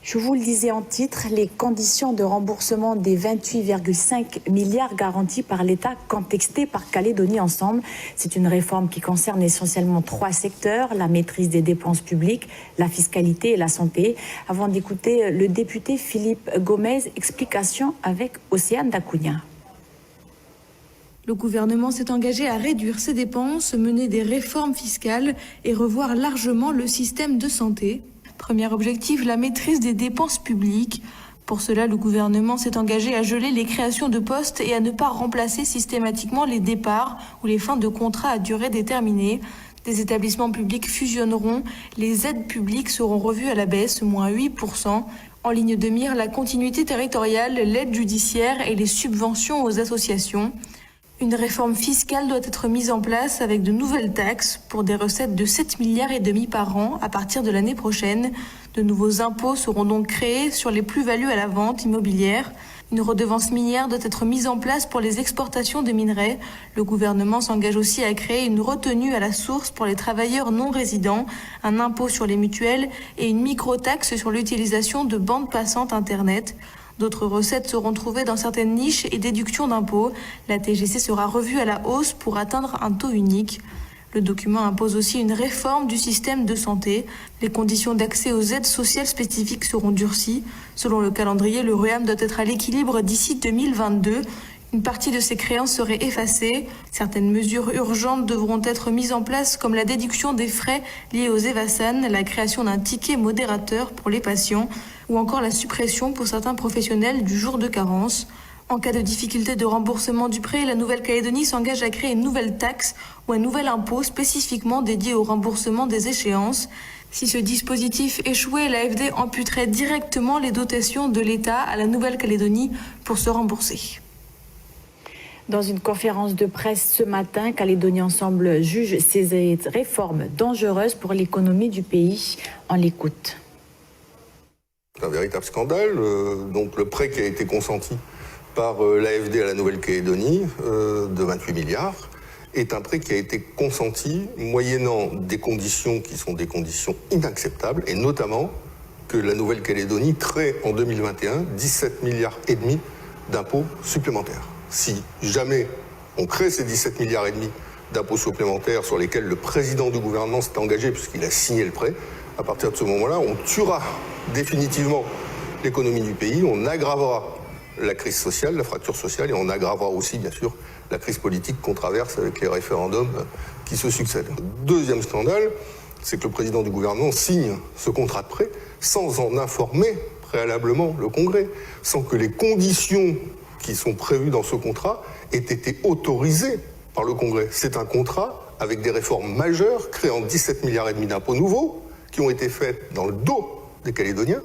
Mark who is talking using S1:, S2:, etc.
S1: Je vous le disais en titre, les conditions de remboursement des 28,5 milliards garantis par l'État contextés par Calédonie Ensemble. C'est une réforme qui concerne essentiellement 3 secteurs, la maîtrise des dépenses publiques, la fiscalité et la santé. Avant d'écouter le député Philippe Gomez, explication avec Océane Dacunha.
S2: Le gouvernement s'est engagé à réduire ses dépenses, mener des réformes fiscales et revoir largement le système de santé. Premier objectif, la maîtrise des dépenses publiques. Pour cela, le gouvernement s'est engagé à geler les créations de postes et à ne pas remplacer systématiquement les départs ou les fins de contrats à durée déterminée. Des établissements publics fusionneront, les aides publiques seront revues à la baisse, moins 8%. En ligne de mire, la continuité territoriale, l'aide judiciaire et les subventions aux associations. Une réforme fiscale doit être mise en place avec de nouvelles taxes pour des recettes de 7,5 milliards par an à partir de l'année prochaine. De nouveaux impôts seront donc créés sur les plus-values à la vente immobilière. Une redevance minière doit être mise en place pour les exportations de minerais. Le gouvernement s'engage aussi à créer une retenue à la source pour les travailleurs non résidents, un impôt sur les mutuelles et une microtaxe sur l'utilisation de bandes passantes Internet. D'autres recettes seront trouvées dans certaines niches et déductions d'impôts. La TGC sera revue à la hausse pour atteindre un taux unique. Le document impose aussi une réforme du système de santé. Les conditions d'accès aux aides sociales spécifiques seront durcies. Selon le calendrier, le RUAM doit être à l'équilibre d'ici 2022. Une partie de ces créances serait effacée. Certaines mesures urgentes devront être mises en place, comme la déduction des frais liés aux EVASAN, la création d'un ticket modérateur pour les patients, ou encore la suppression pour certains professionnels du jour de carence. En cas de difficulté de remboursement du prêt, la Nouvelle-Calédonie s'engage à créer une nouvelle taxe ou un nouvel impôt spécifiquement dédié au remboursement des échéances. Si ce dispositif échouait, l'AFD amputerait directement les dotations de l'État à la Nouvelle-Calédonie pour se rembourser.
S1: Dans une conférence de presse ce matin, Calédonie Ensemble juge ces réformes dangereuses pour l'économie du pays. On l'écoute.
S3: C'est un véritable scandale. Donc le prêt qui a été consenti par l'AFD à la Nouvelle-Calédonie de 28 milliards est un prêt qui a été consenti moyennant des conditions qui sont des conditions inacceptables, et notamment que la Nouvelle-Calédonie crée en 2021 17,5 milliards d'impôts supplémentaires. Si jamais on crée ces 17,5 milliards d'impôts supplémentaires sur lesquels le président du gouvernement s'est engagé puisqu'il a signé le prêt, à partir de ce moment-là, on tuera définitivement l'économie du pays, on aggravera la crise sociale, la fracture sociale, et on aggravera aussi, bien sûr, la crise politique qu'on traverse avec les référendums qui se succèdent. Deuxième scandale, c'est que le président du gouvernement signe ce contrat de prêt sans en informer préalablement le Congrès, sans que les conditions qui sont prévues dans ce contrat aient été autorisées par le Congrès. C'est un contrat avec des réformes majeures créant 17,5 milliards d'impôts nouveaux qui ont été faites dans le dos des Calédoniens.